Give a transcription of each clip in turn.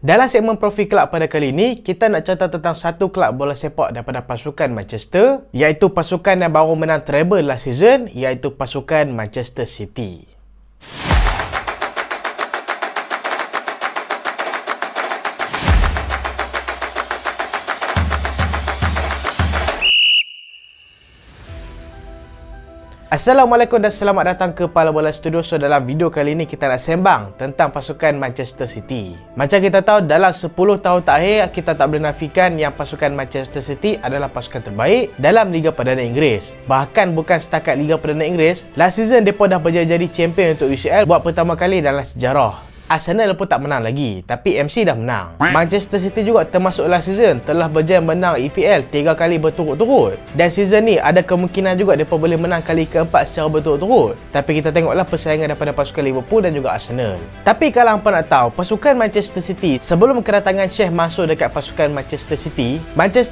Dalam segmen Profi Club pada kali ini, kita nak cerita tentang satu kelab bola sepak daripada pasukan Manchester, iaitu pasukan yang baru menang treble last season, iaitu pasukan Manchester City. Assalamualaikum dan selamat datang ke Pala Bola Studio. So dalam video kali ini kita nak sembang tentang pasukan Manchester City. Macam kita tahu, dalam 10 tahun terakhir kita tak boleh nafikan yang pasukan Manchester City adalah pasukan terbaik dalam Liga Perdana Inggeris. Bahkan bukan setakat Liga Perdana Inggeris, last season mereka dah berjaya jadi champion untuk UCL buat pertama kali dalam sejarah. Arsenal pun tak menang lagi, tapi MC dah menang. Manchester City juga termasuk last season telah berjaya menang EPL 3 kali berturut-turut. Dan season ni ada kemungkinan juga mereka boleh menang kali keempat secara berturut-turut. Tapi kita tengoklah persaingan daripada pasukan Liverpool dan juga Arsenal. Tapi kalau hampa nak tahu, pasukan Manchester City sebelum kedatangan Sheikh masuk dekat pasukan Manchester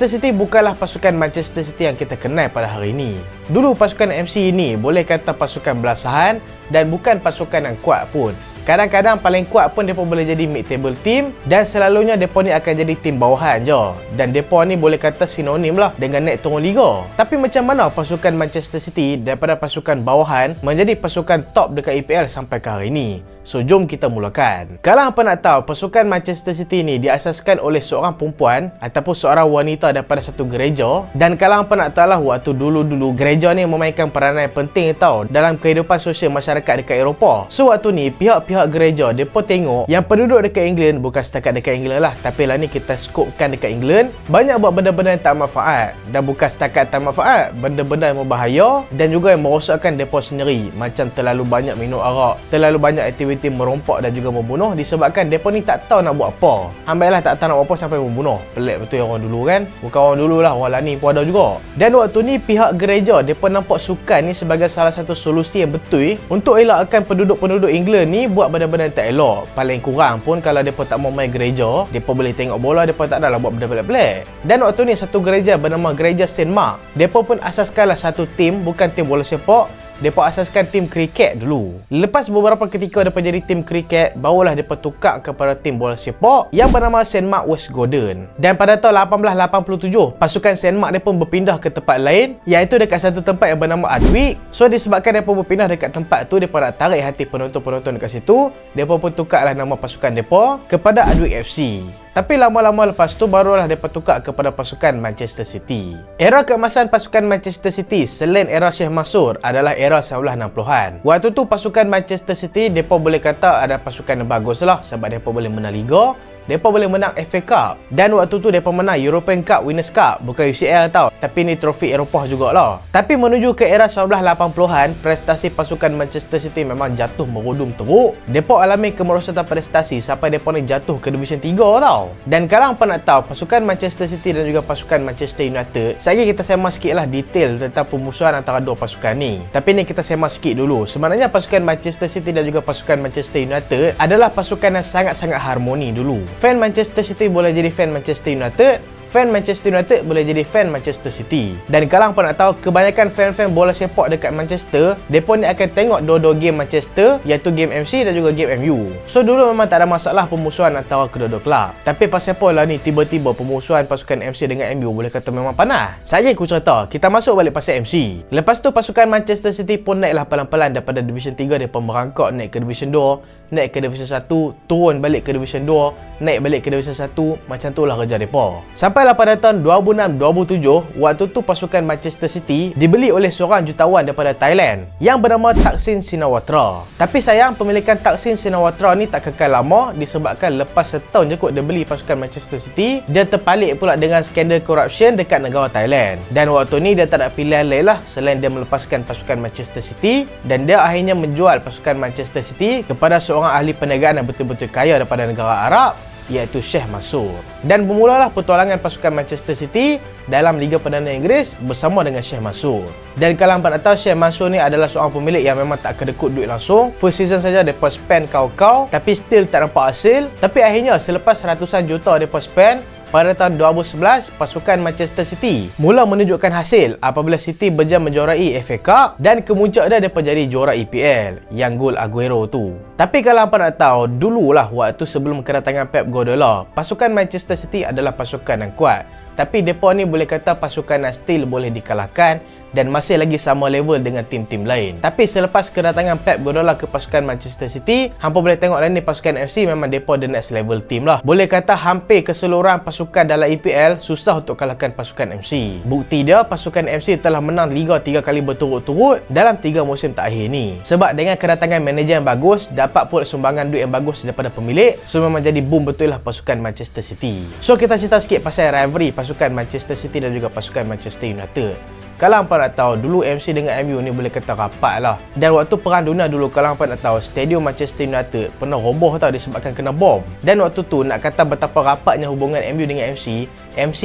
City bukanlah pasukan Manchester City yang kita kenal pada hari ini. Dulu pasukan MC ini boleh kata pasukan belasahan dan bukan pasukan yang kuat pun. Kadang-kadang paling kuat pun mereka boleh jadi mid-table team dan selalunya mereka ni akan jadi tim bawahan je. Dan mereka ni boleh kata sinonim lah dengan naik turun liga. Tapi macam mana pasukan Manchester City daripada pasukan bawahan menjadi pasukan top dekat EPL sampai ke hari ini? So jom kita mulakan. Kalau hampa nak tahu, pasukan Manchester City ni diasaskan oleh seorang perempuan ataupun seorang wanita daripada satu gereja. Dan kalau hampa nak tahu lah, waktu dulu-dulu gereja ni memainkan peranan yang penting tau dalam kehidupan sosial masyarakat dekat Eropah. So waktu ni pihak gereja mereka tengok yang penduduk dekat England, bukan setakat dekat England lah, tapi lah ni kita scopekan dekat England, banyak buat benda-benda yang tak manfaat. Dan bukan setakat tak manfaat, benda-benda yang berbahaya dan juga yang merosakkan mereka sendiri. Macam terlalu banyak minum arak, terlalu banyak aktiviti merompak dan juga membunuh disebabkan mereka ni tak tahu nak buat apa. Ambillah tak tahu nak buat apa sampai membunuh. Pelik betul orang dulu kan. Bukan orang dulu lah, orang lain pun ada juga. Dan waktu ni pihak gereja mereka nampak sukan ni sebagai salah satu solusi yang betul untuk elakkan penduduk-penduduk England ni buat benda-benda yang tak elok. Paling kurang pun kalau mereka tak mau main gereja, mereka boleh tengok bola, mereka tak adalah buat benda pelik-pelik. Dan waktu ni satu gereja bernama Gereja St. Mark, mereka pun asaskanlah satu tim, bukan tim bola sepak. Mereka asaskan tim kriket dulu. Lepas beberapa ketika mereka jadi tim kriket, barulah mereka tukar kepada tim bola sepak yang bernama St. Mark West Gordon. Dan pada tahun 1887, pasukan St. Mark mereka pun berpindah ke tempat lain, iaitu dekat satu tempat yang bernama Ardwick. So disebabkan mereka berpindah dekat tempat tu, mereka nak tarik hati penonton-penonton dekat situ, mereka pun tukarlah nama pasukan mereka kepada Ardwick FC. Tapi lama-lama lepas tu barulah mereka tukar kepada pasukan Manchester City. Era keemasan pasukan Manchester City selain era Sheikh Mansur adalah era 1960-an. Waktu tu pasukan Manchester City mereka boleh kata ada pasukan yang bagus lah, sebab mereka boleh menang Liga, mereka boleh menang FA Cup, dan waktu tu mereka menang European Cup Winners' Cup, bukan UCL tau, tapi ni trofi Eropah jugalah. Tapi menuju ke era 1980-an, prestasi pasukan Manchester City memang jatuh merudum teruk. Mereka alami kemerosotan prestasi sampai mereka ni jatuh ke Division 3 tau. Dan kalau hampa nak tahu pasukan Manchester City dan juga pasukan Manchester United, sekali kita sembang sikit lah detail tentang permusuhan antara dua pasukan ni. Tapi ni kita sembang sikit dulu. Sebenarnya pasukan Manchester City dan juga pasukan Manchester United adalah pasukan yang sangat-sangat harmoni dulu. Fan Manchester City boleh jadi fan Manchester United, fan Manchester United boleh jadi fan Manchester City. Dan kalau hampa nak tahu, kebanyakan fan-fan bola sepak dekat Manchester, mereka ni akan tengok dua-dua game Manchester, iaitu game MC dan juga game MU. So dulu memang tak ada masalah permusuhan antara kedua-dua kelab. Tapi pasal apa lah ni tiba-tiba permusuhan pasukan MC dengan MU boleh kata memang panas. Saya aku cerita, kita masuk balik pasal MC. Lepas tu pasukan Manchester City pun naiklah pelan-pelan daripada Division 3, mereka merangkak naik ke Division 2, naik ke Division 1, turun balik ke Division 2, naik balik ke Division 1, macam tu lah kerja mereka. Sampailah pada tahun 2006-2007, waktu tu pasukan Manchester City dibeli oleh seorang jutawan daripada Thailand yang bernama Thaksin Shinawatra. Tapi sayang, pemilikan Thaksin Shinawatra ni tak kekal lama disebabkan lepas setahun je kot dia beli pasukan Manchester City, dia terpalit pula dengan skandal corruption dekat negara Thailand. Dan waktu ni dia tak ada pilihan lain lah selain dia melepaskan pasukan Manchester City, dan dia akhirnya menjual pasukan Manchester City kepada seorang ahli perniagaan yang betul-betul kaya daripada negara Arab, iaitu Sheikh Mansur. Dan bermulalah petualangan pasukan Manchester City dalam Liga Perdana Inggeris bersama dengan Sheikh Mansur. Dan kalau hampa nak tahu, Sheikh Mansur ni adalah seorang pemilik yang memang tak kedekut duit langsung. First season saja mereka spend kau-kau, tapi still tak nampak hasil. Tapi akhirnya selepas ratusan juta mereka spend, pada tahun 2011, pasukan Manchester City mula menunjukkan hasil apabila City berjaya menjuarai FA Cup dan kemuncak dia dapat jadi juara EPL yang gol Aguero tu. Tapi kalau hampa nak tahu, dululah waktu sebelum kedatangan Pep Guardiola, pasukan Manchester City adalah pasukan yang kuat. Tapi depa ni boleh kata pasukan yang still boleh dikalahkan dan masih lagi sama level dengan tim-tim lain. Tapi selepas kedatangan Pep Guardiola ke pasukan Manchester City, hampa boleh tengok lah ni pasukan FC memang depa the next level team lah. Boleh kata hampir keseluruhan pasukan dalam EPL susah untuk kalahkan pasukan MC. Bukti dia, pasukan MC telah menang Liga 3 kali berturut-turut dalam 3 musim terakhir ni. Sebab dengan kedatangan manager yang bagus, dapat pula sumbangan duit yang bagus daripada pemilik, so memang jadi boom betul lah pasukan Manchester City. So kita cerita sikit pasal rivalry pasukan Manchester City dan juga pasukan Manchester United. Kalau hampa nak tahu, dulu MC dengan MU ni boleh kata rapat lah. Dan waktu Perang Dunia dulu, kalau hampa nak tahu, stadium Manchester United pernah roboh tau disebabkan kena bom. Dan waktu tu nak kata betapa rapatnya hubungan MU dengan MC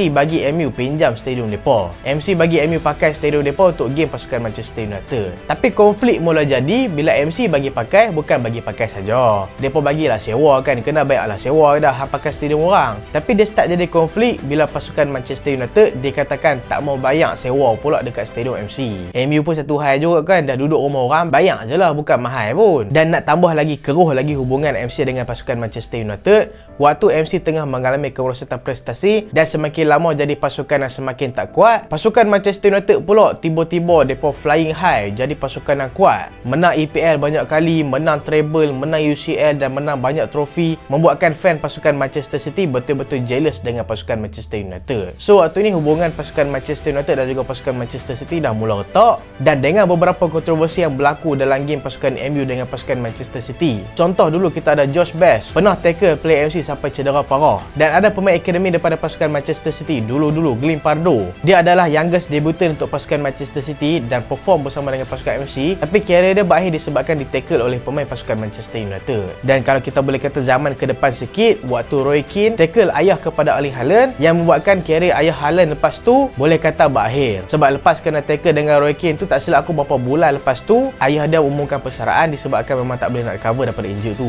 bagi MU pinjam stadium depa. MC bagi MU pakai stadium depa untuk game pasukan Manchester United. Tapi konflik mula jadi bila MC bagi pakai, bukan bagi pakai saja. Depa bagilah sewa kan, kena bayarlah sewa dah pakai stadium orang. Tapi dia start jadi konflik bila pasukan Manchester United dikatakan tak mau bayar sewa pula dekat stadium MC. MU pun satu hal juga kan, dah duduk rumah orang, bayar je lah, bukan mahal pun. Dan nak tambah lagi keruh lagi hubungan MC dengan pasukan Manchester United, waktu MC tengah mengalami kerosakan prestasi dan semakin lama jadi pasukan yang semakin tak kuat, pasukan Manchester United pula tiba-tiba depa flying high jadi pasukan yang kuat. Menang EPL banyak kali, menang treble, menang UCL dan menang banyak trofi, membuatkan fan pasukan Manchester City betul-betul jealous dengan pasukan Manchester United. So waktu ni hubungan pasukan Manchester United dan juga pasukan Manchester City dah mula retak, dan dengan beberapa kontroversi yang berlaku dalam game pasukan MU dengan pasukan Manchester City. Contoh dulu kita ada Josh Best pernah tackle player MC sampai cedera parah, dan ada pemain akademi daripada pasukan Manchester City dulu Glenn Pardo. Dia adalah youngest debutant untuk pasukan Manchester City dan perform bersama dengan pasukan MC, tapi karier dia berakhir disebabkan ditackle oleh pemain pasukan Manchester United. Dan kalau kita boleh kata zaman ke depan sikit, waktu Roy Keane tackle ayah kepada Erling Haaland yang membuatkan karier ayah Haaland lepas tu boleh kata berakhir. Sebab lepas kena tackle dengan Roy Keane tu, tak silap aku berapa bulan lepas tu ayah dia umumkan persaraan disebabkan memang tak boleh nak recover daripada injury tu.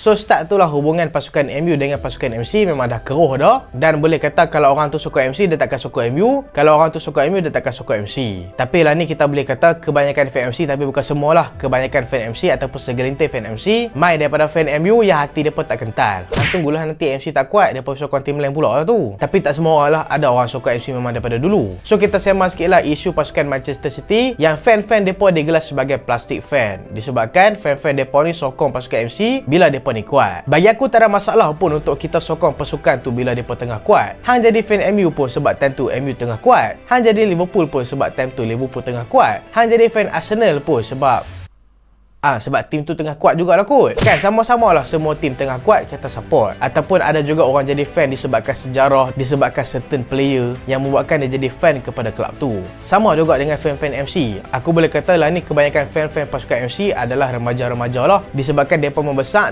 So start tu lah hubungan pasukan MU dengan pasukan MC memang dah keruh dah. Dan boleh kata kalau orang tu sokong MC, dia takkan sokong MU. Kalau orang tu sokong MU, dia takkan sokong MC. Tapi lah ni kita boleh kata kebanyakan fan MC, tapi bukan semualah, kebanyakan fan MC ataupun segelintir fan MC mai daripada fan MU yang hati dia pun tak kental. Tunggulah nanti MC tak kuat, dia pun sokong tim lain pula lah tu. Tapi tak semua orang lah, ada orang sokong MC memang daripada dulu. So kita sembang sikit lah isu pasukan Manchester City yang fan-fan mereka digelar sebagai plastik fan, disebabkan fan-fan mereka ni sokong pasukan MC bila mereka ni kuat. Bagi aku tak ada masalah pun untuk kita sokong pasukan tu bila mereka tengah kuat. Hang jadi fan MU pun sebab time tu MU tengah kuat. Hang jadi Liverpool pun sebab time tu Liverpool tengah kuat. Hang jadi fan Arsenal pun sebab tim tu tengah kuat jugalah kot. Kan sama-sama lah semua tim tengah kuat kita support. Ataupun ada juga orang jadi fan disebabkan sejarah, disebabkan certain player yang membuatkan dia jadi fan kepada kelab tu. Sama juga dengan fan-fan MC. Aku boleh kata lah ni kebanyakan fan-fan pasukan MC adalah remaja-remaja lah. Disebabkan mereka membesar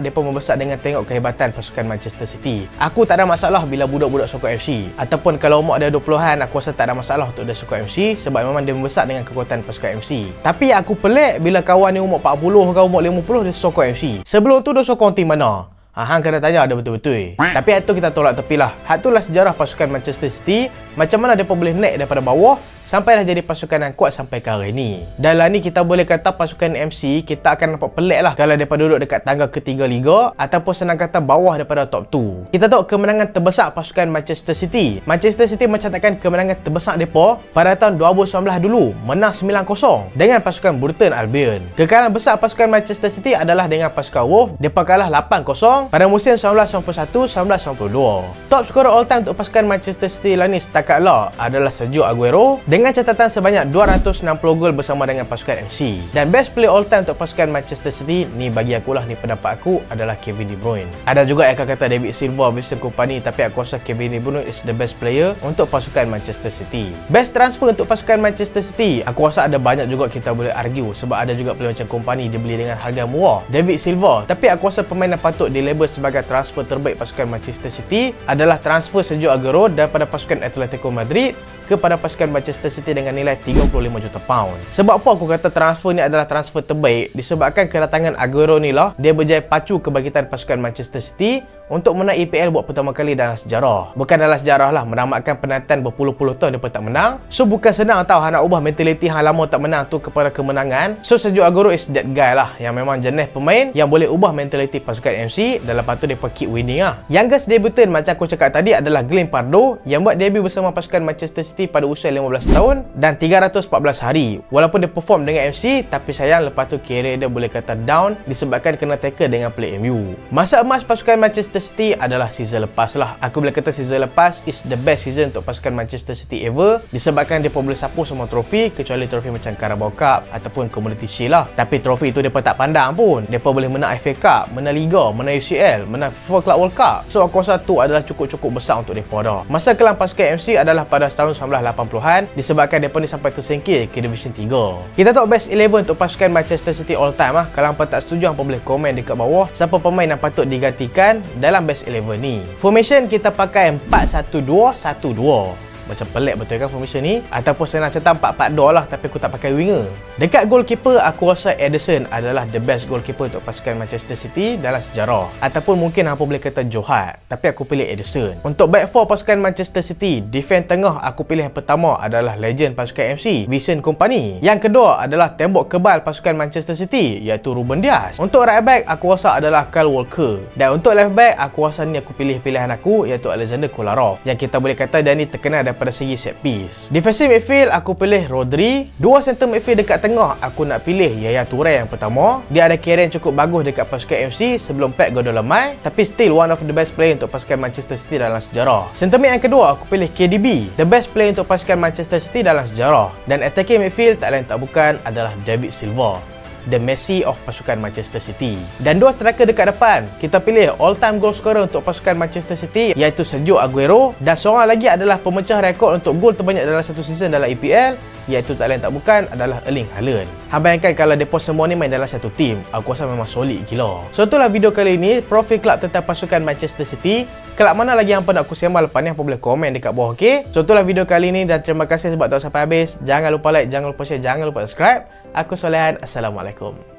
dengan tengok kehebatan pasukan Manchester City. Aku tak ada masalah bila budak-budak sokong MC. Ataupun kalau umur dia 20-an, aku rasa tak ada masalah untuk dia sokong MC sebab memang dia membesar dengan kekuatan pasukan MC. Tapi aku pelik bila kawan ni umur 40 kau umur 50 dia sokong FC. Sebelum tu dia sokong tim mana? Hang kena tanya ada betul-betul. Tapi hak tu kita tolak tepi lah. Hak tu lah sejarah pasukan Manchester City. Macam mana mereka boleh naik daripada bawah sampailah jadi pasukan yang kuat sampai ke hari ni. Dan lah ni kita boleh kata pasukan MC kita akan nampak pelik lah kalau mereka duduk dekat tangga ketiga liga ataupun senang kata bawah daripada top 2. Kita tahu kemenangan terbesar pasukan Manchester City. Manchester City mencatatkan kemenangan terbesar mereka pada tahun 2019 dulu, menang 9-0 dengan pasukan Burton Albion. Kekalahan besar pasukan Manchester City adalah dengan pasukan Wolves. Mereka kalah 8-0 pada musim 1991-1992. Top scorer all time untuk pasukan Manchester City lah ni setakat lah adalah Sergio Aguero dengan catatan sebanyak 260 gol bersama dengan pasukan MC. Dan best player all time untuk pasukan Manchester City ni bagi aku lah, ni pendapat aku adalah Kevin De Bruyne. Ada juga yang akan kata David Silva, Vincent Kompany, tapi aku rasa Kevin De Bruyne is the best player untuk pasukan Manchester City. Best transfer untuk pasukan Manchester City, aku rasa ada banyak juga kita boleh argue sebab ada juga player macam Kompany dibeli dengan harga murah, David Silva. Tapi aku rasa pemain yang patut dilabel sebagai transfer terbaik pasukan Manchester City adalah transfer Sergio Aguero daripada pasukan Atletico Madrid kepada pasukan Manchester City dengan nilai 35 juta pound. Sebab apa aku kata transfer ni adalah transfer terbaik? Disebabkan kedatangan Aguero ni lah, dia berjaya pacu kebangkitan pasukan Manchester City untuk menang EPL buat pertama kali dalam sejarah. Bukan dalam sejarah lah, menamatkan penantian berpuluh-puluh tahun dia tak menang. So bukan senang tau nak ubah mentaliti hang lama tak menang tu kepada kemenangan. So Sergio Aguero is that guy lah, yang memang jenis pemain yang boleh ubah mentaliti pasukan MC dan lepas tu dia keep winning lah. Youngest debutant macam aku cakap tadi adalah Glenn Pardo yang buat debut bersama pasukan Manchester City pada usia 15 tahun dan 314 hari. Walaupun dia perform dengan FC, tapi sayang lepas tu career dia boleh kata down disebabkan kena tackle dengan play MU. Masa emas pasukan Manchester City adalah season lepas lah. Aku boleh kata season lepas is the best season untuk pasukan Manchester City ever, disebabkan dia boleh sapu semua trofi kecuali trofi macam Carabao Cup ataupun Community Shield lah. Tapi trofi itu dia tak pandang pun. Dia boleh menang FA Cup, menang Liga, menang UCL, menang FIFA Club World Cup. So aku rasa tu adalah cukup-cukup besar untuk mereka dah. Masa kelam pasukan MC adalah pada tahun 1980-an, disebabkan mereka ni sampai tersingkir ke Division 3. Kita tengok best 11 untuk pasukan Manchester City all time lah. Kalau hampa tak setuju, hampa boleh komen dekat bawah siapa pemain yang patut digantikan dalam best 11 ni. Formation kita pakai 4-1-2-1-2. Macam pelik betul kan formation ni, ataupun senang cerita 4-4-2 lah, tapi aku tak pakai winger. Dekat goalkeeper, aku rasa Ederson adalah the best goalkeeper untuk pasukan Manchester City dalam sejarah, ataupun mungkin hampa boleh kata Joe Hart, tapi aku pilih Ederson. Untuk back four pasukan Manchester City, defense tengah aku pilih yang pertama adalah legend pasukan MC, Vincent Kompany. Yang kedua adalah tembok kebal pasukan Manchester City, iaitu Ruben Dias. Untuk right back, aku rasa adalah Kyle Walker. Dan untuk left back, aku rasa ni aku pilih pilihan aku, iaitu Alexander Kolarov, yang kita boleh kata dia ni terkenal pada segi set piece. Defensive midfield aku pilih Rodri. Dua center midfield dekat tengah aku nak pilih Yaya Toure yang pertama. Dia ada career yang cukup bagus dekat pasukan MC sebelum Pep Guardiola mai, tapi still one of the best player untuk pasukan Manchester City dalam sejarah. Center mid yang kedua aku pilih KDB, the best player untuk pasukan Manchester City dalam sejarah. Dan attacking midfield tak lain tak bukan adalah David Silva, the Messi of pasukan Manchester City. Dan dua striker dekat depan, kita pilih all-time goal scorer untuk pasukan Manchester City, iaitu Sergio Aguero, dan seorang lagi adalah pemecah rekod untuk gol terbanyak dalam satu season dalam EPL, iaitu tak lain tak bukan adalah Erling Haaland. Hang bayangkan kalau mereka semua ni main dalam satu tim, aku rasa memang solid gila. So itulah video kali ini, profil klub tentang pasukan Manchester City. Kelab mana lagi yang nak aku sembang lepas ni, apa boleh komen dekat bawah, okey? So itulah video kali ini dan terima kasih sebab tengok sampai habis. Jangan lupa like, jangan lupa share, jangan lupa subscribe. Aku Solehan, Assalamualaikum.